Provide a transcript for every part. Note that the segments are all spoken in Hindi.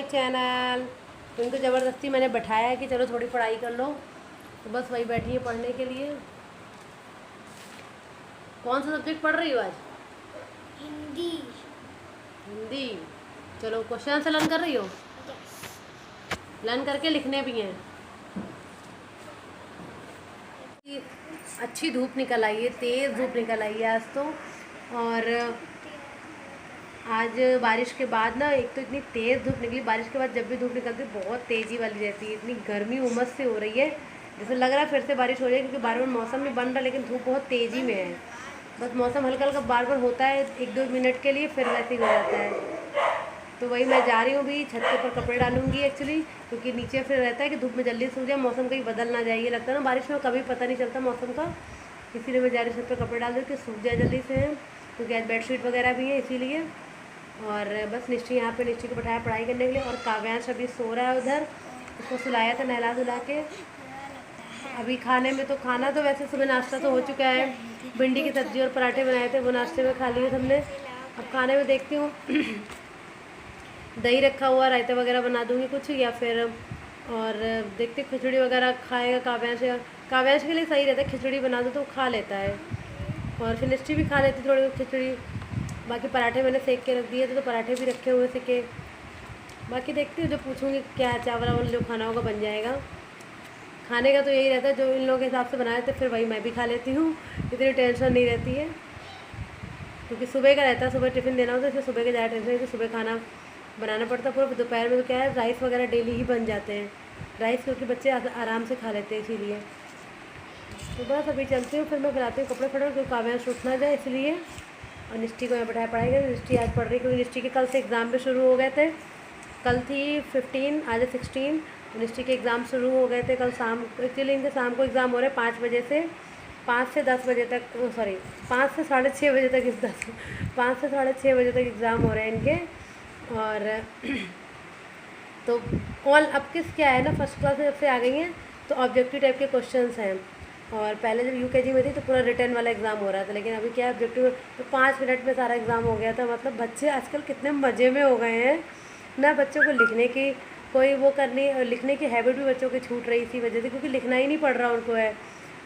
My channel. तो इनको ज़बरदस्ती मैंने बैठाया कि चलो थोड़ी पढ़ाई कर लो, तो बस वही बैठी है पढ़ने के लिए। कौन सा सब्जेक्ट पढ़ रही हो आज? हिंदी। हिंदी। चलो क्वेश्चन आंसर लर्न कर रही हो? लर्न करके लिखने भी हैं। अच्छी धूप निकल आई है, तेज़ धूप निकल आई है आज तो। और आज बारिश के बाद ना, एक तो इतनी तेज़ धूप निकली, बारिश के बाद जब भी धूप निकलती है बहुत तेज़ी वाली रहती है, इतनी गर्मी उमस से हो रही है, जैसे लग रहा है फिर से बारिश हो जाए, क्योंकि बार बार मौसम भी बन रहा है लेकिन धूप बहुत तेज़ी में है। बस मौसम हल्का हल्का बार बार होता है 1-2 मिनट के लिए, फिर वैसे ही हो जाता है। तो वही मैं जा रही हूँ अभी छत के ऊपर, कपड़े डालूंगी एक्चुअली, क्योंकि नीचे फिर रहता है कि धूप में जल्दी सूख जाए, मौसम कहीं बदल ना जाए, ये लगता है ना बारिश में कभी पता नहीं चलता मौसम का। इसीलिए मैं जा रही हूँ छत पर कपड़े डाल दूँ कि सूख जाए जल्दी से, क्योंकि आज बेडशीट वगैरह भी है इसीलिए। और बस निश्चय यहाँ पे निश्चय को बैठाया पढ़ाई करने के लिए, और काव्यांश अभी सो रहा है उधर, उसको सुलाया था नहला धुला के। अभी खाने में तो खाना तो वैसे सुबह नाश्ता तो हो चुका है, भिंडी की सब्ज़ी और पराठे बनाए थे, वो नाश्ते में खा लिए हमने। अब खाने में देखती हूँ दही रखा हुआ, रायता वगैरह बना दूँगी कुछ, या फिर और देखते खिचड़ी वगैरह खाएगा काव्यांश। काव्यांश के लिए सही रहता है, खिचड़ी बना दो तो वो खा लेता है, और फिर निश्चय भी खा लेती थोड़ी खिचड़ी। बाकी पराठे मैंने सेक के रख दिए थे, तो पराठे भी रखे हुए सेके। बाकी देखती हूँ, जो पूछूँगी क्या चावल वावल जो खाना होगा बन जाएगा। खाने का तो यही रहता है, जो इन लोगों के हिसाब से बनाए थे फिर वही मैं भी खा लेती हूँ, इतनी टेंशन नहीं रहती है, क्योंकि सुबह का रहता है, सुबह टिफ़िन देना होता है, इसलिए सुबह का ज़्यादा टेंशन है कि सुबह खाना बनाना पड़ता है पूरा। दोपहर में तो क्या है, राइस वगैरह डेली ही बन जाते हैं, राइस क्योंकि बच्चे आराम से खा लेते हैं इसीलिए। तो बस अभी चलती हूँ, फिर मैं बनाती हूँ कपड़े फटो, क्योंकि काव्यांश उठ ना जाए इसलिए। और निष्ठी को यहाँ बैठाया पढ़ाई कर, निष्ठी आज पढ़ रही, क्योंकि निष्ठी के कल से एग्ज़ाम भी शुरू हो गए थे। कल थी 15, आज 16। निष्ठी के एग्ज़ाम शुरू हो गए थे कल शाम, एक्चुअली इनके शाम को एग्ज़ाम हो रहे हैं 5 बजे से, 5 से 10 बजे तक, सॉरी 5 से 6:30 बजे तक, 5 से 6:30 बजे तक एग्ज़ाम हो रहे हैं इनके। और तो ऑल अब किस क्या है ना, फर्स्ट क्लास में जब से आ गई हैं तो ऑब्जेक्टिव टाइप के क्वेश्चंस हैं, और पहले जब यूकेजी में थी तो पूरा रिटर्न वाला एग्ज़ाम हो रहा था, लेकिन अभी क्या है ऑब्जेक्टिव, तो 5 मिनट में सारा एग्ज़ाम हो गया था। मतलब बच्चे आजकल कितने मज़े में हो गए हैं ना, बच्चों को लिखने की कोई वो करनी, लिखने की हैबिट भी बच्चों की छूट रही इसी वजह से, क्योंकि लिखना ही नहीं पड़ रहा उनको है।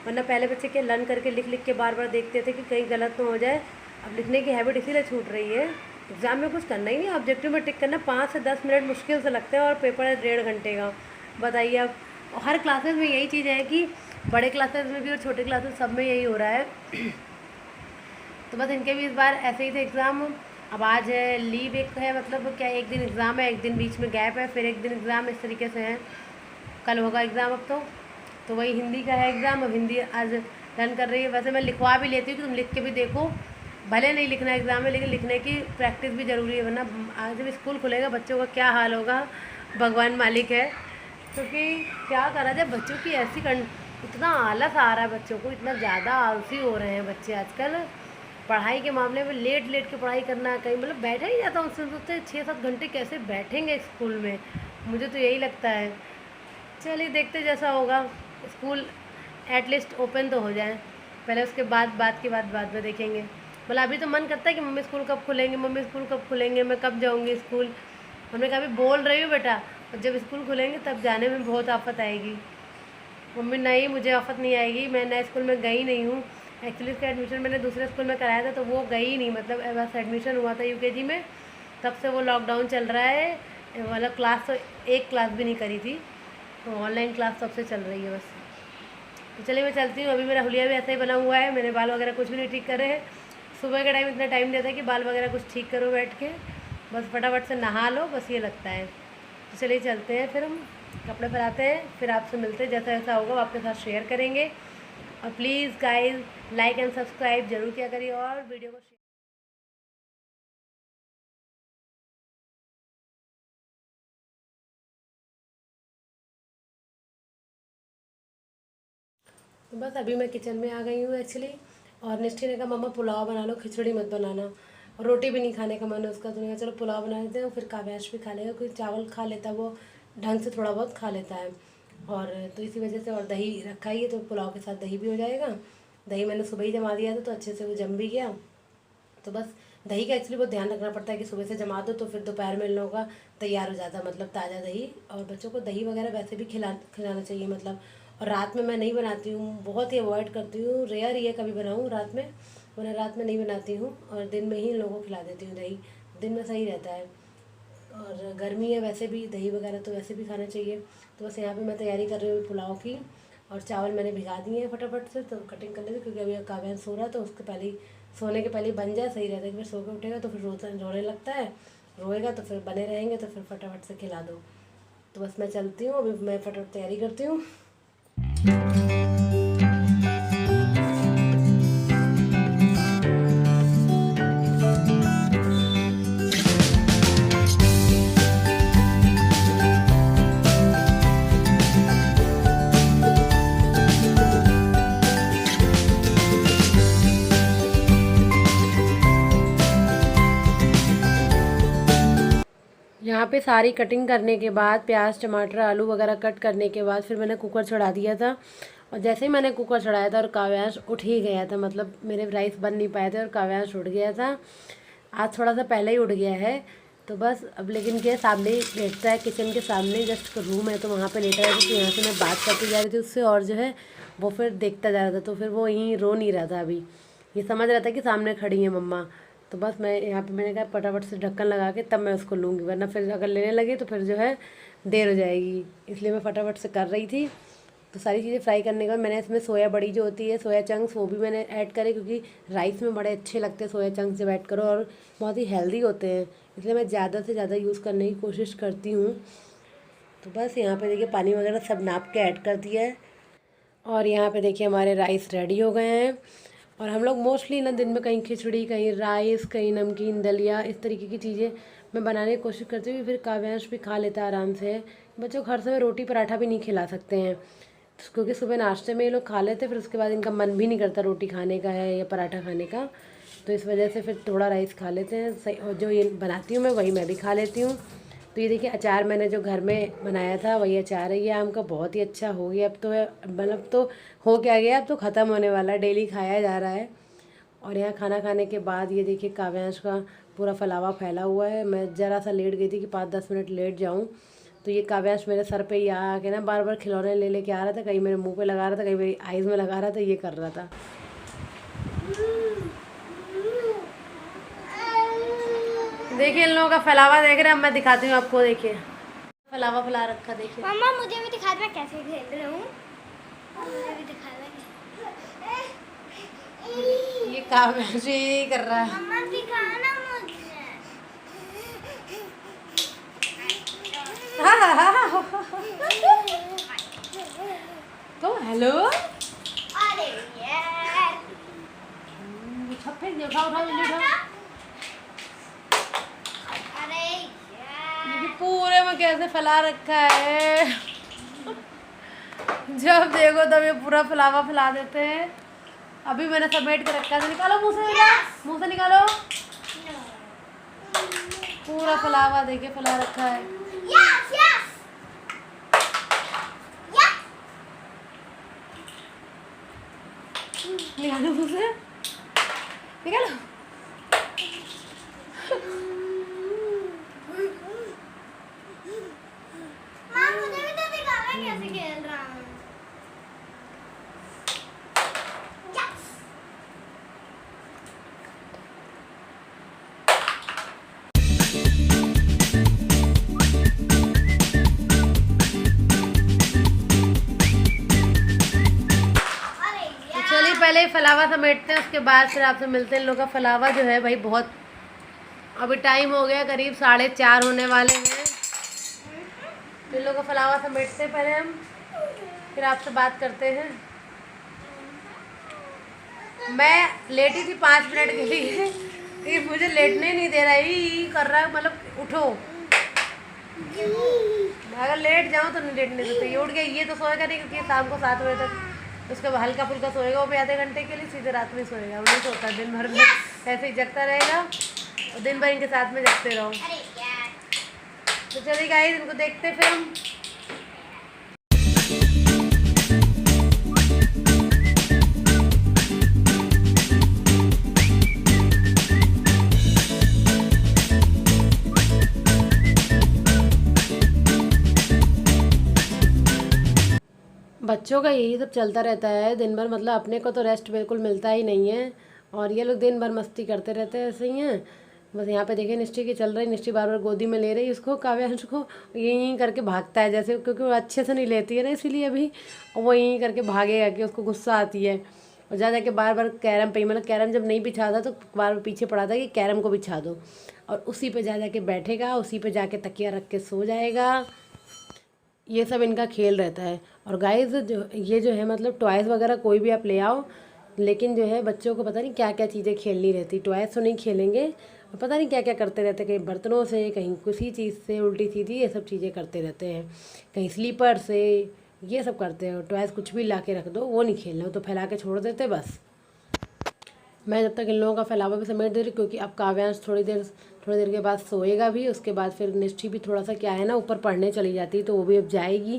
वरना पहले बच्चे के लर्न करके लिख लिख के बार बार देखते थे कि कहीं गलत ना हो जाए, अब लिखने की हैबिट इसीलिए छूट रही है। एग्ज़ाम में कुछ करना ही नहीं, ऑब्जेक्टिव में टिक करना 5 से 10 मिनट मुश्किल से लगते हैं, और पेपर है 1.5 घंटे का। बताइए अब हर क्लासेस में यही चीज़ है कि बड़े क्लासेस में भी और छोटे क्लासेस सब में यही हो रहा है। तो बस इनके भी इस बार ऐसे ही थे एग्ज़ाम। अब आज है लीव, एक है मतलब क्या, एक दिन एग्ज़ाम है, एक दिन बीच में गैप है, फिर एक दिन एग्ज़ाम, इस तरीके से है। कल होगा एग्ज़ाम अब तो वही हिंदी का है एग्ज़ाम। अब हिंदी आज रन कर रही है, वैसे मैं लिखवा भी लेती हूँ कि तुम लिख के भी देखो, भले नहीं लिखना एग्ज़ाम में लेकिन लिखने की प्रैक्टिस भी ज़रूरी है, वरना आज जब स्कूल खुलेगा बच्चों का क्या हाल होगा भगवान मालिक है। क्योंकि क्या करा जाए, बच्चों की ऐसी इतना आलस आ रहा है बच्चों को, इतना ज़्यादा आलसी हो रहे हैं बच्चे आजकल, पढ़ाई के मामले में लेट लेट के पढ़ाई करना, कहीं मतलब बैठा ही जाता हूँ, उससे सोचते 6-7 घंटे कैसे बैठेंगे स्कूल में, मुझे तो यही लगता है। चलिए देखते जैसा होगा, स्कूल एटलीस्ट ओपन तो हो जाए पहले, उसके बाद में देखेंगे। मतलब अभी तो मन करता है कि मम्मी स्कूल कब खुलेंगे, मम्मी स्कूल कब खुलेंगे, मैं कब जाऊँगी स्कूल। हमने कहा अभी बोल रही हूँ बेटा, और जब स्कूल खुलेंगे तब जाने में बहुत आफत आएगी। मम्मी नहीं, मुझे आफत नहीं आएगी, मैं नए स्कूल में गई नहीं हूँ। एक्चुअली इसका एडमिशन मैंने दूसरे स्कूल में कराया था, तो वो गई नहीं, मतलब बस एडमिशन हुआ था यूकेजी में, तब से वो लॉकडाउन चल रहा है, मतलब क्लास तो एक क्लास भी नहीं करी थी, तो ऑनलाइन क्लास तब से चल रही है बस। तो चलिए मैं चलती हूँ, अभी मेरा हुलिया भी ऐसा ही बना हुआ है, मैंने बाल वगैरह कुछ भी नहीं ठीक करे हैं। सुबह के टाइम इतना टाइम देता है कि बाल वगैरह कुछ ठीक करो बैठ के, बस फटाफट से नहा लो, बस ये लगता है। तो चलिए चलते हैं, फिर हम कपड़े फैलाते हैं, फिर आपसे मिलते हैं, जैसा जैसा होगा वो आपके साथ शेयर करेंगे। और please guys like and subscribe जरूर किया करिए, और वीडियो को तो बस अभी मैं किचन में आ गई हूँ एक्चुअली, और निष्ठी ने कहा मम्मा पुलाव बना लो, खिचड़ी मत बनाना, और रोटी भी नहीं खाने का मन है उसका, तो मैंने कहा चलो पुलाव बना लेते हैं, फिर काव्याश भी खा लेगा, क्योंकि चावल खा लेता है वो, ढंग से थोड़ा बहुत खा लेता है। और तो इसी वजह से, और दही रखा ही है तो पुलाव के साथ दही भी हो जाएगा। दही मैंने सुबह ही जमा दिया था तो अच्छे से वो जम भी गया। तो बस दही का एक्चुअली बहुत ध्यान रखना पड़ता है कि सुबह से जमा दो तो फिर दोपहर में इन लोगों का तैयार हो जाता है, मतलब ताज़ा दही। और बच्चों को दही वगैरह वैसे भी खिलाना चाहिए मतलब। और रात में मैं नहीं बनाती हूँ, बहुत ही अवॉइड करती हूँ, रेयर ही है कभी बनाऊँ रात में, वरना रात में नहीं बनाती हूँ और दिन में ही इन लोगों को खिला देती हूँ दही। दिन में सही रहता है। और गर्मी है वैसे भी, दही वगैरह तो वैसे भी खाना चाहिए। तो बस यहाँ पे मैं तैयारी कर रही हूँ पुलाव की। और चावल मैंने भिगा दिए हैं फटाफट से, तो कटिंग कर लेती क्योंकि अभी काव्यांश सो रहा है, तो उसके पहले ही, सोने के पहले ही बन जाए सही रहता है। फिर सो के उठेगा तो फिर रोने लगता है, रोएगा तो फिर बने रहेंगे, तो फिर फटाफट से खिला दो। तो बस मैं चलती हूँ, अभी मैं फटाफट तैयारी करती हूँ। यहाँ पे सारी कटिंग करने के बाद, प्याज टमाटर आलू वगैरह कट करने के बाद, फिर मैंने कुकर चढ़ा दिया था। और जैसे ही मैंने कुकर चढ़ाया था और काव्यांश उठ ही गया था, मतलब मेरे राइस बन नहीं पाए थे और काव्यांश उठ गया था। आज थोड़ा सा पहले ही उठ गया है, तो बस अब लेकिन क्या सामने ही लेटता है, किचन के सामने जस्ट रूम है तो वहाँ पे लेटा है। तो यहाँ से मैं बात करती जा रही थी उससे, और जो है वो फिर देखता जा रहा था, तो फिर वो यहीं रो नहीं रहा था अभी, ये समझ रहा था कि सामने खड़ी है मम्मा। तो बस मैं यहाँ पे मैंने कहा फटाफट से ढक्कन लगा के तब मैं उसको लूँगी, वरना फिर अगर लेने लगे तो फिर जो है देर हो जाएगी, इसलिए मैं फटाफट से कर रही थी। तो सारी चीज़ें फ्राई करने के बाद मैंने इसमें सोया बड़ी जो होती है, सोया चंक्स, वो भी मैंने ऐड करे, क्योंकि राइस में बड़े अच्छे लगते हैं सोया चंक्स जब ऐड करो, और बहुत ही हेल्दी होते हैं, इसलिए मैं ज़्यादा से ज़्यादा यूज़ करने की कोशिश करती हूँ। तो बस यहाँ पे देखिए पानी वगैरह सब नाप के ऐड कर दिया है। और यहाँ पे देखिए हमारे राइस रेडी हो गए हैं। और हम लोग मोस्टली ना दिन में कहीं खिचड़ी, कहीं राइस, कहीं नमकीन दलिया, इस तरीके की चीज़ें मैं बनाने की कोशिश करती हूँ, फिर काव्यांश भी खा लेता है आराम से। बच्चों को हर समय रोटी पराठा भी नहीं खिला सकते हैं, क्योंकि सुबह नाश्ते में ये लोग खा लेते हैं, फिर उसके बाद इनका मन भी नहीं करता रोटी खाने का है या पराठा खाने का, तो इस वजह से फिर थोड़ा राइस खा लेते हैं। सही, और जो ये बनाती हूँ मैं वही मैं भी खा लेती हूँ। तो ये देखिए अचार मैंने जो घर में बनाया था वही अचार है, ये आम का बहुत ही अच्छा हो गया। अब तो है, मतलब तो हो क्या गया, अब तो ख़त्म होने वाला है, डेली खाया जा रहा है। और यहाँ खाना खाने के बाद ये देखिए काव्यांश का पूरा फलावा फैला हुआ है। मैं ज़रा सा लेट गई थी कि 5-10 मिनट लेट जाऊँ, तो ये काव्यांश मेरे सर पे ही आके ना बार बार खिलौने ले लेके आ रहा था, कहीं मेरे मुंह पे लगा रहा था, कहीं मेरी आइज़ में लगा रहा था, ये कर रहा था। देखिए इन लोगों का फैलावा देख रहे हैं, अब मैं दिखाती हूँ आपको। देखिए फैलावा फैला रखा, देखिए मम्मा मुझे भी दिखा दो मैं कैसे खेल रहा हूँ, मुझे भी दिखा दो। ये काव्यांश यही कर रहा है। मम्मा दिखाना मुझे। तो हेलो, अरे यार छप्पे उठाओ उठाओ जल्दी उठाओ। अरे यार देखिए पूरे में कैसे फैला रखा है, जब देखो तब ये पूरा फैलावा फैला देते हैं। अभी मैंने समेट के रखा है, निकालो मुंह से, मुंह से निकालो। पूरा फैलावा देखिए फैला रखा है। यस यस यस निकालो मुंह से, निकालो। माँ मुझे भी तो दिखा मैं कैसे खेल रहा हूँ। यस चलिए पहले फलावा समेटते हैं, उसके बाद फिर आपसे मिलते हैं। इन लोगों का फलावा जो है भाई बहुत, अभी टाइम हो गया करीब 4:30 होने वाले हैं। इन लोगों का फलावा समेटते हैं पहले हम, फिर आपसे बात करते हैं। मैं लेटी थी 5 मिनट के लिए, ये मुझे लेटने नहीं दे रहा है, ये कर रहा है, मतलब उठो। अगर लेट जाऊँ तो नहीं लेटने देते, ये उठ गया। ये तो सोएगा नहीं क्योंकि शाम को 7 बजे तक उसके बाद हल्का फुल्का सोएगा, वो भी आधे घंटे के लिए, सीधे रात में सोएगा। वो नहीं सोता, दिन भर में ऐसे ही जगता रहेगा और दिन भर इनके साथ में जगते रहो। अरे यार तो चलिए गाइस इनको देखते फिर हम। बच्चों का यही सब चलता रहता है दिन भर, मतलब अपने को तो रेस्ट बिल्कुल मिलता ही नहीं है। और ये लोग दिन भर मस्ती करते रहते हैं, ऐसे ही हैं। बस यहाँ पे देखिए निश्चय की चल रही, निश्चय बार बार गोदी में ले रही उसको, काव्यांश को, यहीं करके भागता है जैसे, क्योंकि वो अच्छे से नहीं लेती है ना इसीलिए अभी, और वो यहीं करके भागेगा कि उसको गुस्सा आती है। और जा जाके बार बार कैरम पे, मतलब कैरम जब नहीं बिछा था तो बार बार पीछे पड़ा था कि कैरम को बिछा दो, और उसी पे जा जाके बैठेगा, उसी पे जाके तकिया रख के सो जाएगा। ये सब इनका खेल रहता है। और गाइस जो ये जो है मतलब टॉयज़ वगैरह कोई भी आप ले आओ, लेकिन जो है बच्चों को पता नहीं क्या क्या चीज़ें खेलनी रहती। टॉयज़ तो नहीं खेलेंगे, और पता नहीं क्या क्या करते रहते, कहीं बर्तनों से, कहीं किसी चीज़ से उल्टी सीधी ये सब चीज़ें करते रहते हैं, कहीं स्लीपर से, ये सब करते हैं। टॉयज़ कुछ भी ला के रख दो, वो नहीं खेलना, वो तो फैला के छोड़ देते बस। मैं जब तक इन लोगों का फैलावा भी समेट दे रही, क्योंकि अब काव्यांश थोड़ी देर के बाद सोएगा भी, उसके बाद फिर निश्चय भी थोड़ा सा क्या है ना ऊपर पढ़ने चली जाती है, तो वो भी अब जाएगी,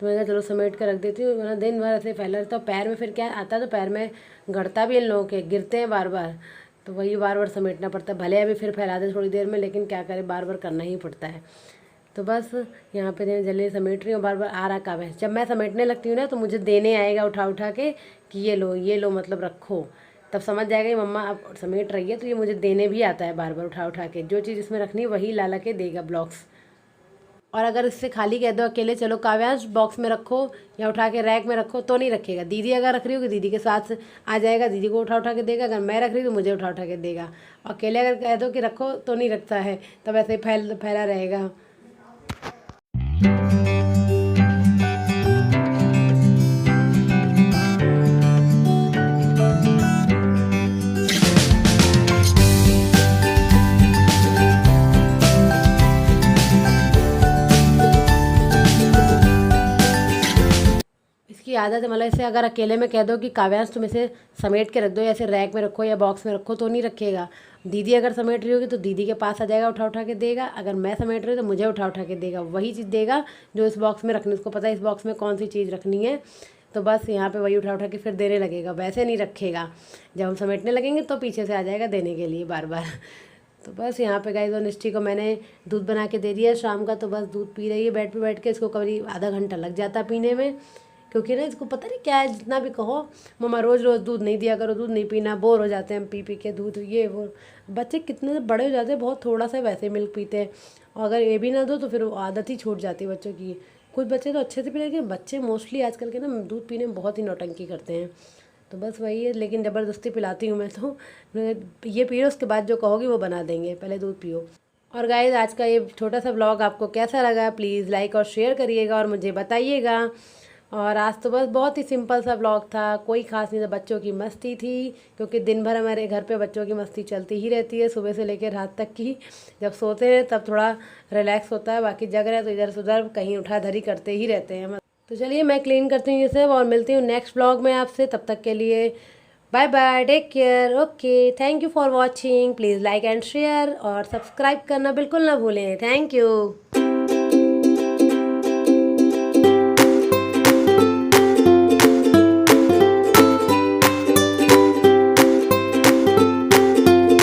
तो मैं कहा चलो समेट कर रख देती हूँ, वरना दिन भर ऐसे फैला रहता है। पैर में फिर क्या आता है, तो पैर में गड़ता भी इन लोगों के, गिरते हैं बार बार, तो वही बार बार समेटना पड़ता है। भले अभी फिर फैला दे थोड़ी देर में, लेकिन क्या करें, बार बार करना ही पड़ता है। तो बस यहाँ पे जल्दी समेट रही हूँ, बार बार आ रहा काव्यांश। जब मैं समेटने लगती हूँ ना तो मुझे देने आएगा उठा उठा के कि ये लो मतलब रखो, तब समझ जाएगा कि मम्मा अब समेट रही है, तो ये मुझे देने भी आता है बार बार उठा उठा के, जो चीज़ इसमें रखनी है वही ला ला के देगा ब्लॉक्स। और अगर इससे खाली कह दो अकेले चलो काव्यांश बॉक्स में रखो या उठा के रैक में रखो, तो नहीं रखेगा। दीदी अगर रख रही होगी दीदी के साथ आ जाएगा, दीदी को उठा उठा के देगा, अगर मैं रख रही हूँ तो मुझे उठा उठा के देगा। अकेले अगर कह दो कि रखो तो नहीं रखता है, तब ऐसे फैला रहेगा। इसकी आदत है, मतलब इसे अगर अकेले में कह दो कि काव्यांश तुम इसे समेट के रख दो, या ऐसे रैक में रखो या बॉक्स में रखो, तो नहीं रखेगा। दीदी अगर समेट रही होगी तो दीदी के पास आ जाएगा, उठा उठा के देगा, अगर मैं समेट रही हूँ तो मुझे उठा उठा के देगा, वही चीज़ देगा जो इस बॉक्स में रखनी, उसको पता है इस बॉक्स में कौन सी चीज़ रखनी है, तो बस यहाँ पे वही उठा उठा के फिर देने लगेगा। वैसे नहीं रखेगा, जब हम समेटने लगेंगे तो पीछे से आ जाएगा देने के लिए बार बार। तो बस यहाँ पे गाइस, और निश्चय को मैंने दूध बना के दे दिया शाम का, तो बस दूध पी रही है बेड पे बैठ के। इसको करीब आधा घंटा लग जाता पीने में, क्योंकि ना इसको पता नहीं क्या है, जितना भी कहो मम्मा रोज़ रोज़ दूध नहीं दिया करो, दूध नहीं पीना, बोर हो जाते हैं पी पी के दूध, ये वो। बच्चे कितने बड़े हो जाते हैं, बहुत थोड़ा सा वैसे मिल्क पीते हैं, और अगर ये भी ना दो तो फिर वो आदत ही छूट जाती है बच्चों की। कुछ बच्चे तो अच्छे से पी, लेकिन बच्चे मोस्टली आजकल के ना दूध पीने में बहुत ही नौटंकी करते हैं। तो बस वही है, लेकिन ज़बरदस्ती पिलाती हूँ मैं तो, ये पियो उसके बाद जो कहोगी वो बना देंगे, पहले दूध पियो। और गाइस आज का ये छोटा सा व्लॉग आपको कैसा लगा, प्लीज़ लाइक और शेयर करिएगा और मुझे बताइएगा। और आज तो बस बहुत ही सिंपल सा व्लॉग था, कोई ख़ास नहीं था, बच्चों की मस्ती थी, क्योंकि दिन भर हमारे घर पे बच्चों की मस्ती चलती ही रहती है, सुबह से लेकर रात तक की। जब सोते हैं तब थोड़ा रिलैक्स होता है, बाकी जग रहे हैं तो इधर से उधर कहीं उठा धरी करते ही रहते हैं। तो चलिए मैं क्लीन करती हूँ ये सब और मिलती हूँ नेक्स्ट व्लॉग में आपसे, तब तक के लिए bye bye, take care, okay, thank you for watching, please like and share और सब्सक्राइब करना बिल्कुल ना भूलें, थैंक यू।